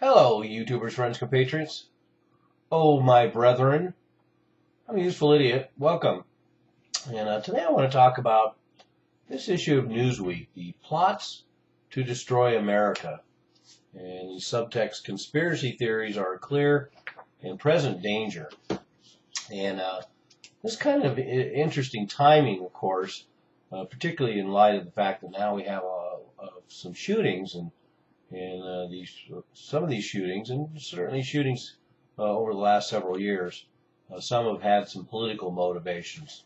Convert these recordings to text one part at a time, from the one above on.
Hello, YouTubers, friends, compatriots. Oh, my brethren. I'm a useful idiot. Welcome. And today I want to talk about this issue of Newsweek, the plots to destroy America. And the subtext, conspiracy theories are a clear and present danger. And this kind of interesting timing, of course, particularly in light of the fact that now we have some shootings and some of these shootings, and certainly shootings over the last several years, some have had some political motivations,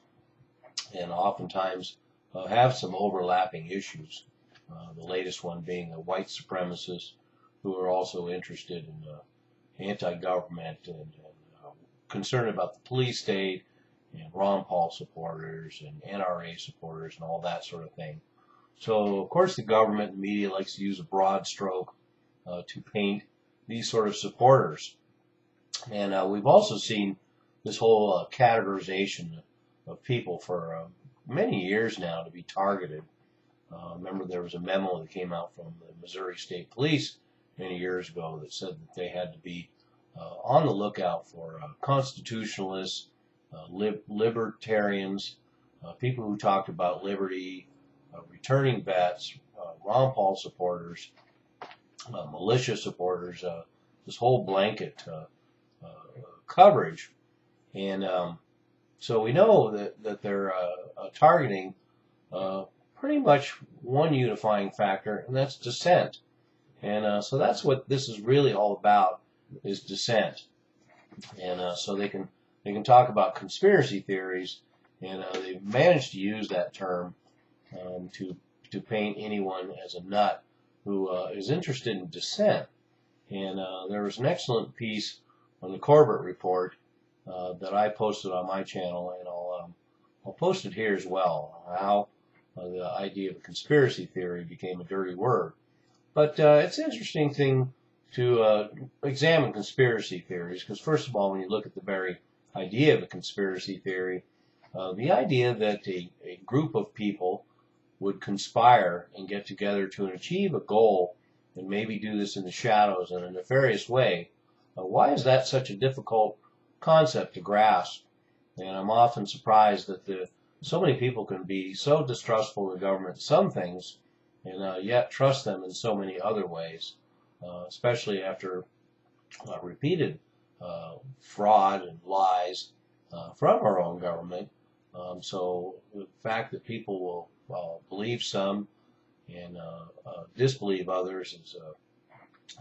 and oftentimes have some overlapping issues. The latest one being the white supremacists who are also interested in anti-government and concerned about the police state, and Ron Paul supporters and NRA supporters and all that sort of thing. So, of course, the government and the media likes to use a broad stroke to paint these sort of supporters. And we've also seen this whole categorization of people for many years now to be targeted. Remember, there was a memo that came out from the Missouri State Police many years ago that said that they had to be on the lookout for constitutionalists, libertarians, people who talked about liberty, returning vets, Ron Paul supporters, militia supporters, this whole blanket coverage. And so we know that they're targeting pretty much one unifying factor, and that's dissent. And so that's what this is really all about, is dissent. And so they can talk about conspiracy theories, and they've managed to use that term to paint anyone as a nut who is interested in dissent. And there was an excellent piece on the Corbett Report that I posted on my channel, and I'll post it here as well, how the idea of a conspiracy theory became a dirty word. But it's an interesting thing to examine conspiracy theories, because first of all, when you look at the very idea of a conspiracy theory, the idea that a group of people would conspire and get together to achieve a goal, and maybe do this in the shadows in a nefarious way, why is that such a difficult concept to grasp? And I'm often surprised that so many people can be so distrustful of the government in some things, and yet trust them in so many other ways, especially after repeated fraud and lies from our own government. So the fact that people will believe some and disbelieve others is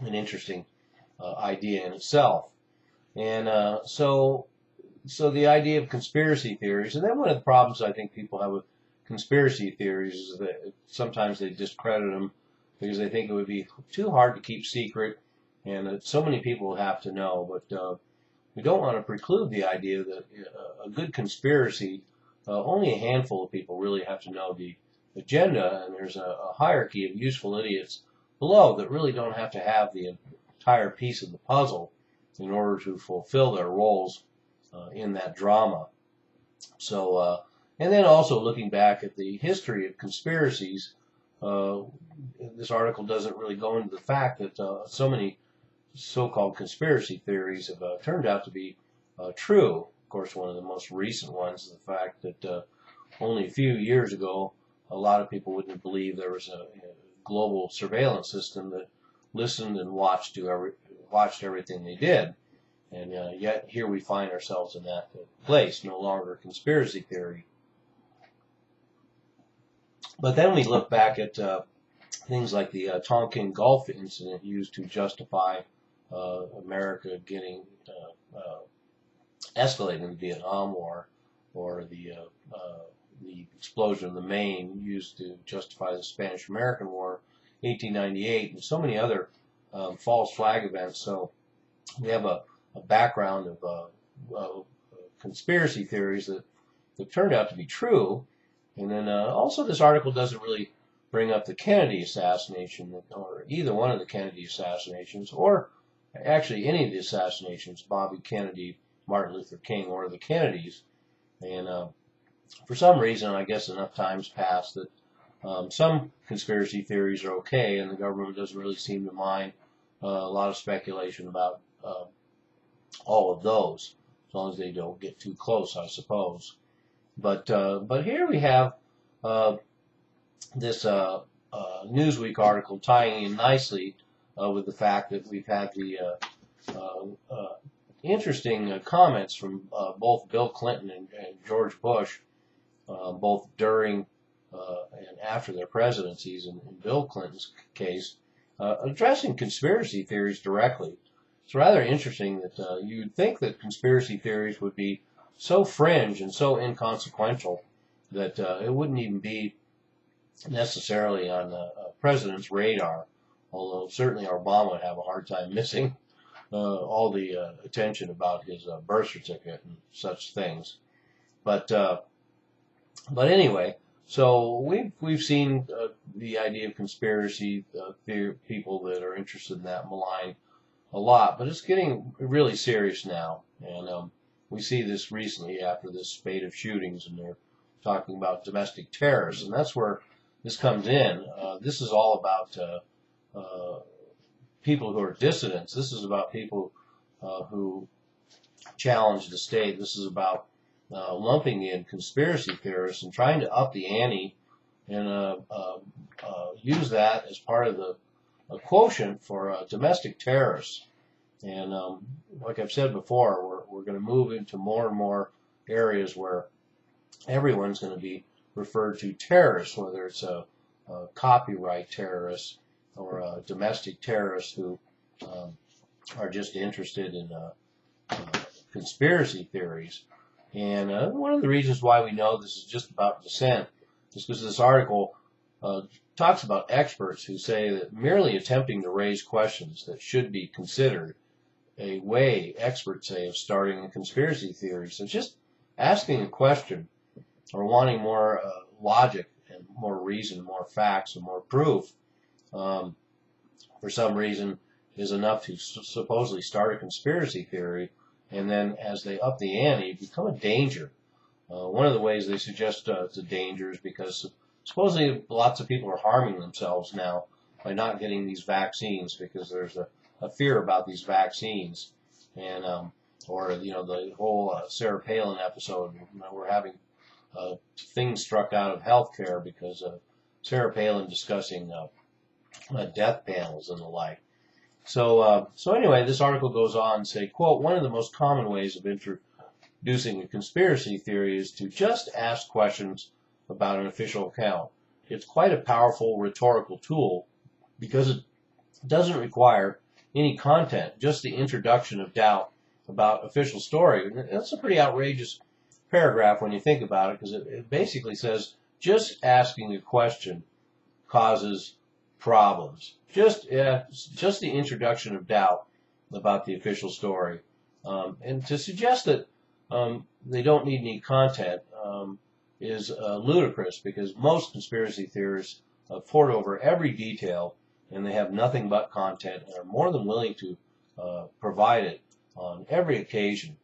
an interesting idea in itself. And so the idea of conspiracy theories, and then one of the problems I think people have with conspiracy theories is that sometimes they discredit them because they think it would be too hard to keep secret, and that so many people have to know. But we don't want to preclude the idea that a good conspiracy, only a handful of people really have to know the agenda, and there's a hierarchy of useful idiots below that really don't have to have the entire piece of the puzzle in order to fulfill their roles in that drama. So, and then also looking back at the history of conspiracies, this article doesn't really go into the fact that so many so-called conspiracy theories have turned out to be true. Of course, one of the most recent ones is the fact that only a few years ago, a lot of people wouldn't believe there was a global surveillance system that listened and watched everything they did. And yet here we find ourselves in that place, no longer a conspiracy theory. But then we look back at things like the Tonkin Gulf incident used to justify America getting escalating the Vietnam War, or the explosion of the Maine used to justify the Spanish-American War, 1898, and so many other false flag events. So we have a background of conspiracy theories that turned out to be true. And then also this article doesn't really bring up the Kennedy assassination, or either one of the Kennedy assassinations, or actually any of the assassinations, Bobby Kennedy, Martin Luther King, or the Kennedys. And for some reason, I guess enough time's passed that some conspiracy theories are okay, and the government doesn't really seem to mind a lot of speculation about all of those, as long as they don't get too close, I suppose. But here we have this Newsweek article tying in nicely with the fact that we've had the interesting comments from both Bill Clinton and George Bush, both during and after their presidencies, in Bill Clinton's case, addressing conspiracy theories directly. It's rather interesting that you'd think that conspiracy theories would be so fringe and so inconsequential that it wouldn't even be necessarily on a president's radar, although certainly Obama would have a hard time missing all the attention about his birth certificate and such things. But anyway, so we've seen the idea of conspiracy theory, people that are interested in that malign a lot, but it's getting really serious now, and we see this recently after this spate of shootings, and they're talking about domestic terrorists, and that's where this comes in. This is all about people who are dissidents. This is about people who challenge the state. This is about lumping in conspiracy theorists and trying to up the ante and use that as part of the quotient for domestic terrorists. And like I've said before, we're going to move into more and more areas where everyone's going to be referred to terrorists, whether it's a copyright terrorist or a domestic terrorist who are just interested in conspiracy theories. And one of the reasons why we know this is just about dissent is because this article talks about experts who say that merely attempting to raise questions that should be considered a way, experts say, of starting a conspiracy theory. So just asking a question or wanting more logic and more reason, more facts, and more proof, for some reason, is enough to supposedly start a conspiracy theory, and then as they up the ante, become a danger. One of the ways they suggest it's a danger is because supposedly lots of people are harming themselves now by not getting these vaccines because there's a fear about these vaccines, and or the whole Sarah Palin episode. We're having things struck out of healthcare because of Sarah Palin discussing death panels and the like. So anyway, this article goes on and say, quote, one of the most common ways of introducing a conspiracy theory is to just ask questions about an official account. It's quite a powerful rhetorical tool because it doesn't require any content, just the introduction of doubt about official story. And that's a pretty outrageous paragraph when you think about it, because it basically says just asking a question causes problems. Just the introduction of doubt about the official story. And to suggest that they don't need any content is ludicrous, because most conspiracy theorists pore over every detail, and they have nothing but content and are more than willing to provide it on every occasion.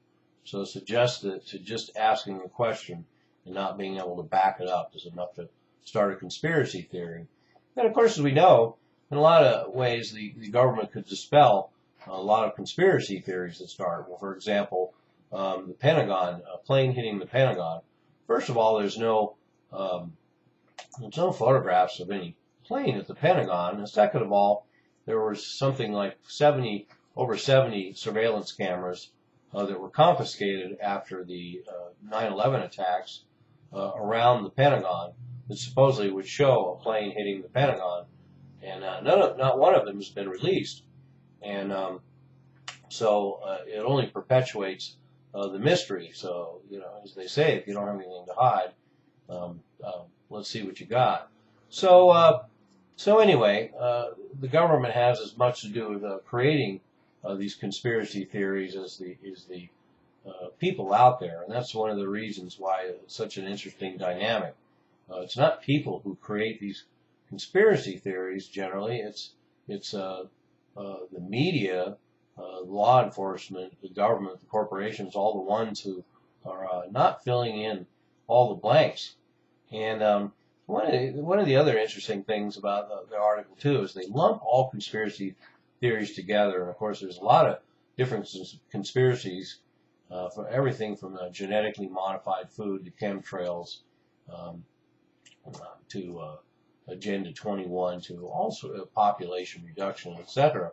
So suggest that to just asking a question and not being able to back it up is enough to start a conspiracy theory. And of course, as we know, in a lot of ways, the government could dispel a lot of conspiracy theories that start. Well, for example, the Pentagon, a plane hitting the Pentagon. First of all, there's no photographs of any plane at the Pentagon. And second of all, there was something like over 70 surveillance cameras that were confiscated after the 9/11 attacks around the Pentagon that supposedly would show a plane hitting the Pentagon, and not one of them has been released. And so it only perpetuates the mystery. So, as they say, if you don't have anything to hide, let's see what you got. So anyway, the government has as much to do with creating these conspiracy theories as the people out there, and that's one of the reasons why it's such an interesting dynamic. It's not people who create these conspiracy theories generally. It's the media, law enforcement, the government, the corporations, all the ones who are not filling in all the blanks. And one of the other interesting things about the article too is they lump all conspiracy theories together. And of course, there's a lot of different conspiracies for everything from genetically modified food to chemtrails to Agenda 21 to also population reduction, etc.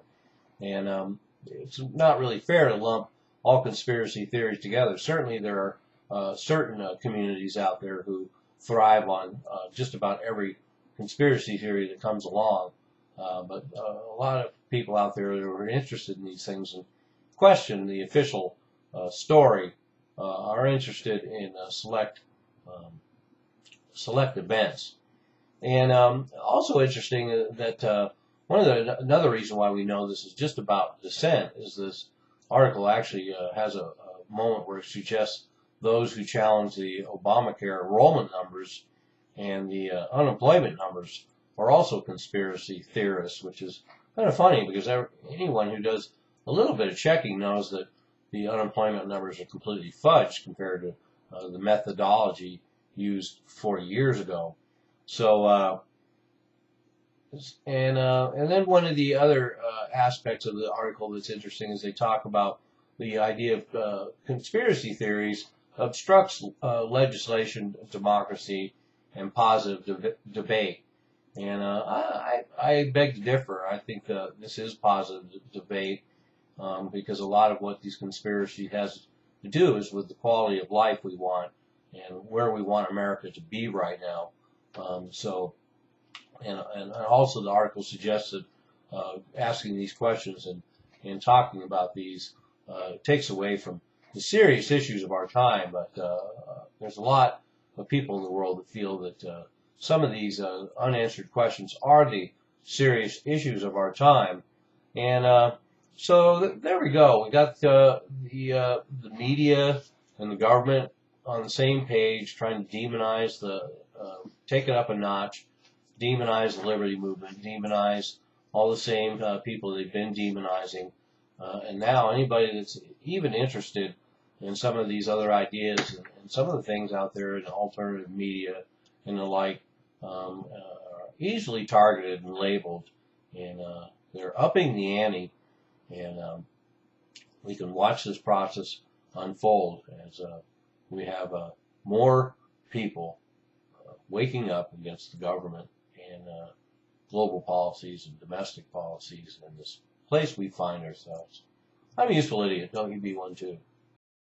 And it's not really fair to lump all conspiracy theories together. Certainly there are certain communities out there who thrive on just about every conspiracy theory that comes along. But a lot of people out there that are interested in these things and question the official story are interested in select events. And also interesting that another reason why we know this is just about dissent is this article actually has a moment where it suggests those who challenge the Obamacare enrollment numbers and the unemployment numbers are also conspiracy theorists, which is kind of funny because anyone who does a little bit of checking knows that the unemployment numbers are completely fudged compared to the methodology used 40 years ago. So, and then one of the other aspects of the article that's interesting is they talk about the idea of conspiracy theories obstructs legislation, democracy, and positive debate. And I beg to differ. I think this is positive debate because a lot of what these conspiracies has to do is with the quality of life we want and where we want America to be right now. And also the article suggests that asking these questions and talking about these takes away from the serious issues of our time. But there's a lot of people in the world that feel that some of these unanswered questions are the serious issues of our time. And so there we go. We got the media and the government on the same page, trying to demonize take it up a notch, demonize the liberty movement, demonize all the same people they've been demonizing. And now anybody that's even interested in some of these other ideas and some of the things out there in alternative media and the like are easily targeted and labeled. And they're upping the ante. And we can watch this process unfold as we have more people waking up against the government and global policies and domestic policies in this place we find ourselves. I'm a useful idiot. Don't you be one too.